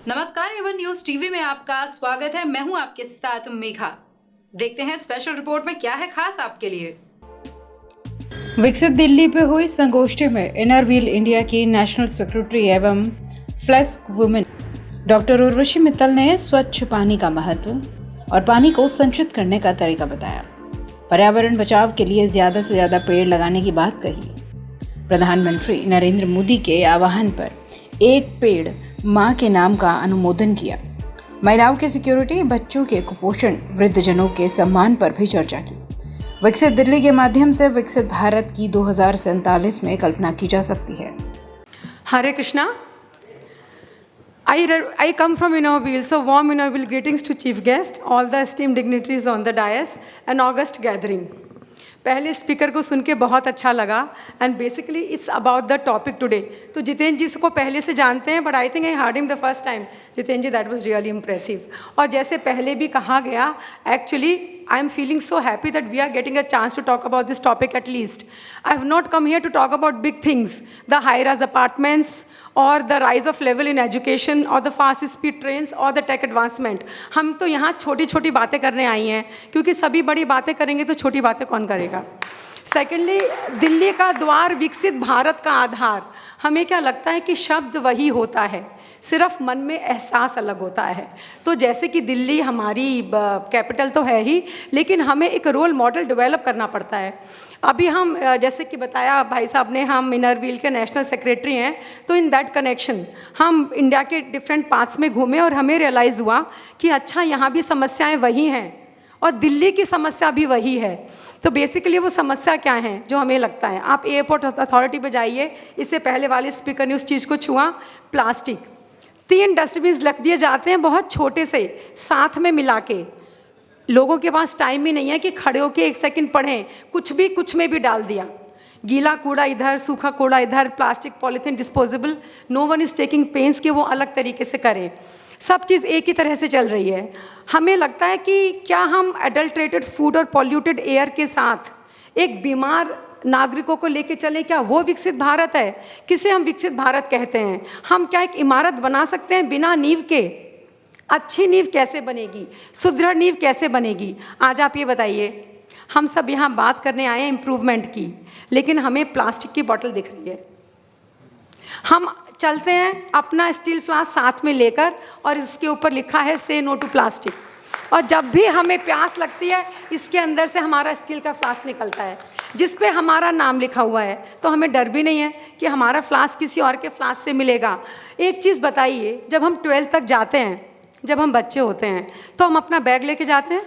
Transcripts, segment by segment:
नमस्कार, Avon news TV में आपका स्वागत है। मैं हूं आपके साथ मेघा। देखते हैं स्पेशल रिपोर्ट में क्या है खास आपके लिए। विकसित दिल्ली पे हुई संगोष्ठी में इनर व्हील इंडिया की नेशनल सेक्रेटरी एवं flex women doctor Urvashi Mittal ने स्वच्छ पानी का महत्व और पानी को संचित करने का तरीका बताया। पर्यावरण बचाव के लिए ज्यादा से ज्यादा पेड़ लगाने की बात कही। प्रधानमंत्री नरेंद्र मोदी के आह्वान पर एक पेड़ मां के नाम का अनुमोदन किया। महिलाओं की सिक्योरिटी, बच्चों के कुपोषण, वृद्धजनों के सम्मान पर भी चर्चा की। विकसित दिल्ली के माध्यम से विकसित भारत की 2047 में कल्पना की जा सकती है। Hare Krishna. I come from Innoville, so warm Innoville greetings to chief guest, all the esteemed dignitaries on the dais, and August gathering. पहले स्पीकर को सुन के बहुत अच्छा लगा and basically it's about the topic today. तो जितेंद्र जी को पहले से जानते हैं, but I think I heard him the first time. Jitendra ji, that was really impressive. और जैसे पहले भी कहा गया, actually I am feeling so happy that we are getting a chance to talk about this topic at least. I have not come here to talk about big things, the high-rise apartments or the rise of level in education or the fast speed trains or the tech advancement. हम तो यहाँ छोटी छोटी बातें करने आई हैं, क्योंकि सभी बड़ी बातें करेंगे तो छोटी बातें कौन करेगा। सेकेंडली, दिल्ली का द्वार, विकसित भारत का आधार। हमें क्या लगता है कि शब्द वही होता है, सिर्फ मन में एहसास अलग होता है। तो जैसे कि दिल्ली हमारी कैपिटल तो है ही, लेकिन हमें एक रोल मॉडल डेवलप करना पड़ता है। अभी हम जैसे कि बताया भाई साहब ने, हम इनर व्हील के नेशनल सेक्रेटरी हैं, तो इन दैट कनेक्शन हम इंडिया के डिफरेंट पार्ट्स में घूमे और हमें रियलाइज़ हुआ कि अच्छा, यहाँ भी समस्याएँ वही हैं और दिल्ली की समस्या भी वही है। तो बेसिकली वो समस्या क्या है जो हमें लगता है। आप एयरपोर्ट अथॉरिटी पे जाइए, इससे पहले वाले स्पीकर ने उस चीज़ को छुआ। प्लास्टिक 3 डस्टबिन रख दिए जाते हैं, बहुत छोटे से, साथ में मिला के। लोगों के पास टाइम ही नहीं है कि खड़े होके 1 सेकंड पढ़ें, कुछ में भी डाल दिया। गीला कूड़ा इधर, सूखा कूड़ा इधर, plastic polythene disposable, no one is taking pains कि वो अलग तरीके से करें। सब चीज़ एक ही तरह से चल रही है। हमें लगता है कि क्या हम एडल्ट्रेटेड फूड और पॉल्यूटेड एयर के साथ एक बीमार नागरिकों को लेके चले, क्या वो विकसित भारत है? किसे हम विकसित भारत कहते हैं? हम क्या एक इमारत बना सकते हैं बिना नींव के? अच्छी नींव कैसे बनेगी, सुदृढ़ नींव कैसे बनेगी? आज आप ये बताइए। हम सब यहाँ बात करने आए हैं इम्प्रूवमेंट की, लेकिन हमें प्लास्टिक की बॉटल दिख रही है। हम चलते हैं अपना स्टील फ्लास्क साथ में लेकर, और इसके ऊपर लिखा है से नो टू प्लास्टिक। और जब भी हमें प्यास लगती है, इसके अंदर से हमारा स्टील का फ्लास्क निकलता है जिस पे हमारा नाम लिखा हुआ है। तो हमें डर भी नहीं है कि हमारा फ्लास्क किसी और के फ्लास्क से मिलेगा। एक चीज़ बताइए, जब हम 12th तक जाते हैं, जब हम बच्चे होते हैं, तो हम अपना बैग लेके जाते हैं,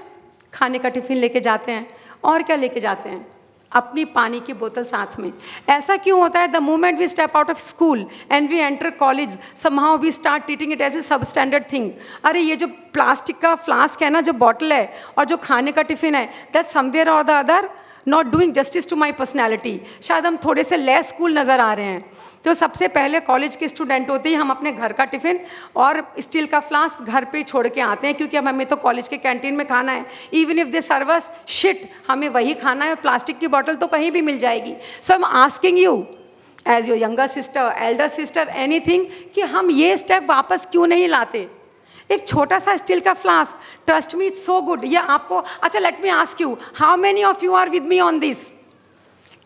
खाने का टिफ़िन लेके जाते हैं, और क्या लेके जाते हैं? अपनी पानी की बोतल साथ में। ऐसा क्यों होता है? The moment we step out of school and we enter college, somehow we start treating it as a substandard thing. अरे ये जो प्लास्टिक का फ्लास्क है ना, जो बॉटल है और जो खाने का टिफ़िन है, दैट समवेयर और the other not doing justice to my personality. शायद हम थोड़े से लेस स्कूल नज़र आ रहे हैं। तो सबसे पहले कॉलेज के स्टूडेंट होते ही हम अपने घर का टिफ़िन और स्टील का फ्लास्क घर पे छोड़ के आते हैं, क्योंकि अब हमें तो कॉलेज के कैंटीन में खाना है। Even if they serve us shit, हमें वही खाना है। प्लास्टिक की बॉटल तो कहीं भी मिल जाएगी। So I am asking you as your younger sister, elder sister, anything, कि हम ये स्टेप वापस क्यों नहीं लाते? एक छोटा सा स्टील का flask, trust me it's so good. ये आपको, अच्छा let me ask you, how many of you are with me on this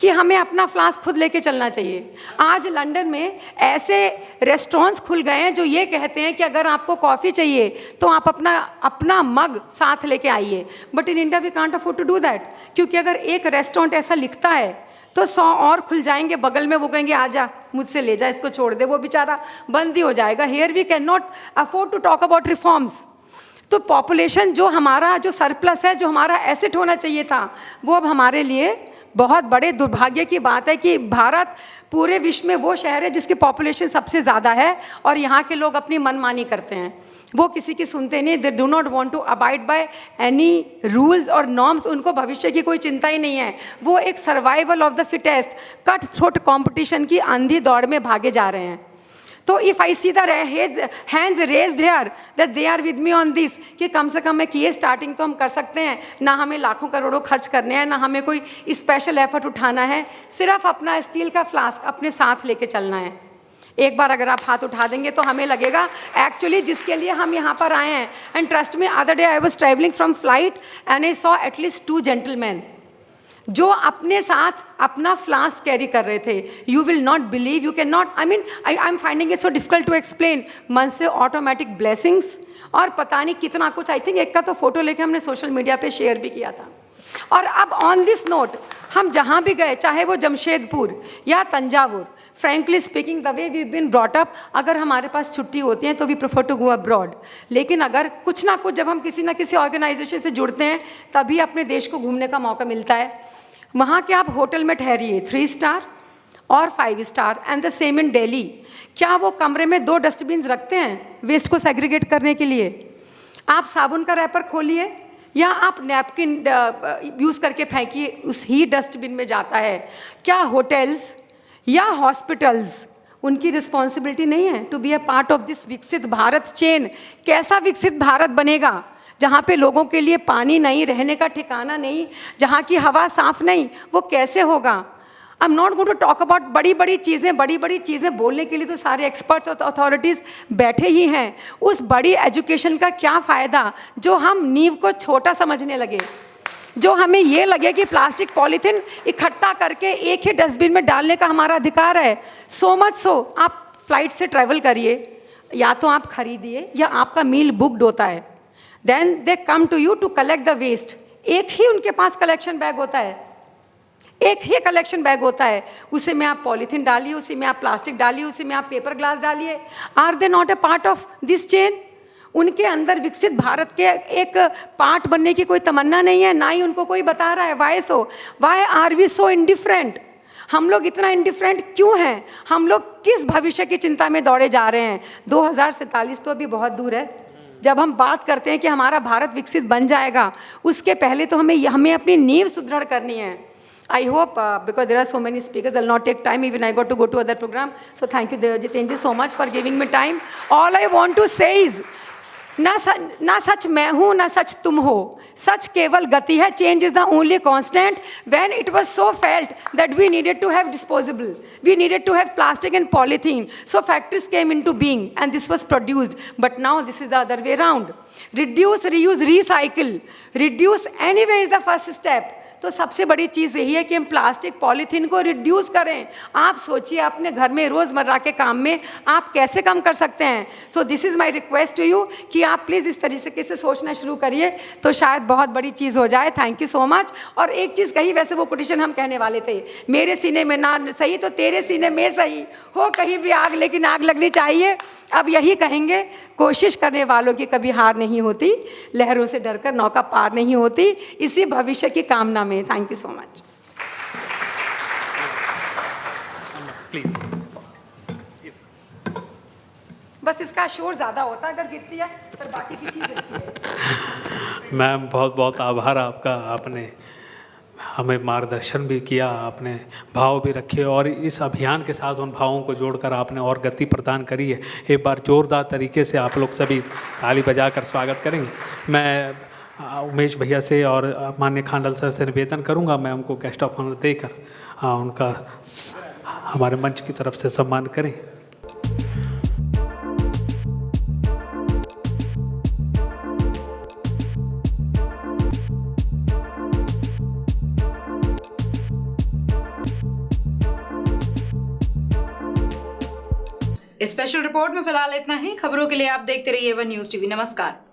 कि हमें अपना फ्लास्क खुद लेके चलना चाहिए? आज लंदन में ऐसे रेस्टोरेंट्स खुल गए हैं जो ये कहते हैं कि अगर आपको कॉफ़ी चाहिए तो आप अपना मग साथ लेके आइए। But in India we can't afford to do that, क्योंकि अगर एक रेस्टोरेंट ऐसा लिखता है तो 100 और खुल जाएंगे बगल में। वो कहेंगे आजा, मुझसे ले जा, इसको छोड़ दे, वो बेचारा बंद ही हो जाएगा। Here we can not afford to talk about reforms. तो पॉपुलेशन, जो हमारा जो सरप्लस है, जो हमारा एसेट होना चाहिए था, वो अब हमारे लिए बहुत बड़े दुर्भाग्य की बात है कि भारत पूरे विश्व में वो शहर है जिसकी पॉपुलेशन सबसे ज़्यादा है, और यहाँ के लोग अपनी मनमानी करते हैं। वो किसी की सुनते नहीं। They do not want to abide by any rules और नॉर्म्स। उनको भविष्य की कोई चिंता ही नहीं है। वो एक survival of the fittest, cut throat competition की अंधी दौड़ में भागे जा रहे हैं। तो if I see the hands raised here that they are with me on this, कि कम से कम एक ये स्टार्टिंग तो हम कर सकते हैं। ना हमें लाखों करोड़ों खर्च करने हैं, ना हमें कोई स्पेशल एफर्ट उठाना है, सिर्फ अपना स्टील का फ्लास्क अपने साथ लेके चलना है। एक बार अगर आप हाथ उठा देंगे तो हमें लगेगा एक्चुअली जिसके लिए हम यहाँ पर आए हैं. And trust me, other day I was travelling from flight and I saw at least 2 gentleman जो अपने साथ अपना फ्लास्क कैरी कर रहे थे. You will not believe, you can not, I am finding it so difficult to explain. मन से automatic blessings और पता नहीं कितना कुछ. आई थिंक एक का तो फोटो लेके हमने सोशल मीडिया पे शेयर भी किया था. और अब ऑन दिस नोट हम जहाँ भी गए, चाहे वो जमशेदपुर या Thanjavur, frankly speaking the way we been brought up, अगर हमारे पास छुट्टी होती है तो we prefer to go abroad. लेकिन अगर कुछ ना कुछ जब हम किसी ना किसी ऑर्गेनाइजेशन से जुड़ते हैं तभी अपने देश को घूमने का मौका मिलता है. वहाँ के आप होटल में ठहरिए 3 स्टार और 5 star and the same in Delhi. क्या वो कमरे में 2 डस्टबिन रखते हैं वेस्ट को सेग्रीगेट करने के लिए? आप साबुन का रैपर खोलिए या आप नैपकिन यूज़ करके फेंकिए, उस ही डस्टबिन में जाता है. क्या होटल्स या हॉस्पिटल्स, उनकी रिस्पॉन्सिबिलिटी नहीं है to be a part of this विकसित भारत चेन? कैसा विकसित भारत बनेगा जहाँ पे लोगों के लिए पानी नहीं, रहने का ठिकाना नहीं, जहाँ की हवा साफ नहीं? वो कैसे होगा? I am not going to talk about बड़ी बड़ी चीज़ें बोलने के लिए तो सारे एक्सपर्ट्स और अथॉरिटीज़ बैठे ही हैं. उस बड़ी एजुकेशन का क्या फ़ायदा जो हम नींव को छोटा समझने लगे, जो हमें ये लगे कि प्लास्टिक पॉलीथीन इकट्ठा करके एक ही डस्टबिन में डालने का हमारा अधिकार है. सो मच सो आप फ्लाइट से ट्रैवल करिए, या तो आप खरीदिए या आपका मील बुकड होता है. Then they come to you to collect the waste. एक ही उनके पास कलेक्शन बैग होता है, एक ही कलेक्शन बैग होता है. उसी में आप पॉलीथीन डालिए, उसी में आप प्लास्टिक डालिए, उसी में आप पेपर ग्लास डालिए. Are they not a part of this chain? उनके अंदर विकसित भारत के एक पार्ट बनने की कोई तमन्ना नहीं है, ना ही उनको कोई बता रहा है. Why are we so indifferent? हम लोग इतना इंडिफरेंट क्यों हैं? हम लोग किस भविष्य की चिंता में दौड़े जा रहे हैं? 2047 तो अभी बहुत दूर है. जब हम बात करते हैं कि हमारा भारत विकसित बन जाएगा, उसके पहले तो हमें अपनी नींव सुदृढ़ करनी है. I hope because there are so many speakers, I'll not take time. Even I got to go to other program. So thank you, Jiten ji, so much for giving me time. All I want to say is, ना सच मैं हूँ ना सच तुम हो, सच केवल गति है. Change is the only constant. When it was so felt that we needed to have disposable, we needed to have plastic and polythene, so factories came into being and this was produced. But now this is the other way around. Reduce, reuse, recycle. Reduce anyway is the first step. तो सबसे बड़ी चीज़ यही है कि हम plastic polythene को reduce करें. आप सोचिए अपने घर में रोज़मर्रा के काम में आप कैसे कम कर सकते हैं. So this is my request to you कि आप प्लीज़ इस तरीके से सोचना शुरू करिए तो शायद बहुत बड़ी चीज़ हो जाए. Thank you so much. और एक चीज़ कही, वैसे वो कोटेशन हम कहने वाले थे, मेरे सीने में ना सही तो तेरे सीने में सही हो, कहीं भी आग लेकिन आग लगनी चाहिए. अब यही कहेंगे, कोशिश करने वालों की कभी हार नहीं होती, लहरों से डरकर नौका पार नहीं होती. इसी भविष्य की कामना में. Thank you so much. Please. बस इसका शोर ज़्यादा होता है अगर गिरती है, पर बाकी की चीज़ अच्छी है. मैम बहुत बहुत आभार आपका. आपने हमें मार्गदर्शन भी किया, आपने भाव भी रखे और इस अभियान के साथ उन भावों को जोड़कर आपने और गति प्रदान करी है. एक बार जोरदार तरीके से आप लोग सभी ताली बजाकर स्वागत करेंगे. मैं उमेश भैया से और माननीय खांडल सर से निवेदन करूंगा, मैं उनको गेस्ट ऑफ ऑनर देकर उनका हमारे मंच की तरफ से सम्मान करें. स्पेशल रिपोर्ट में फिलहाल इतना ही. खबरों के लिए आप देखते रहिए वन न्यूज़ टीवी. नमस्कार.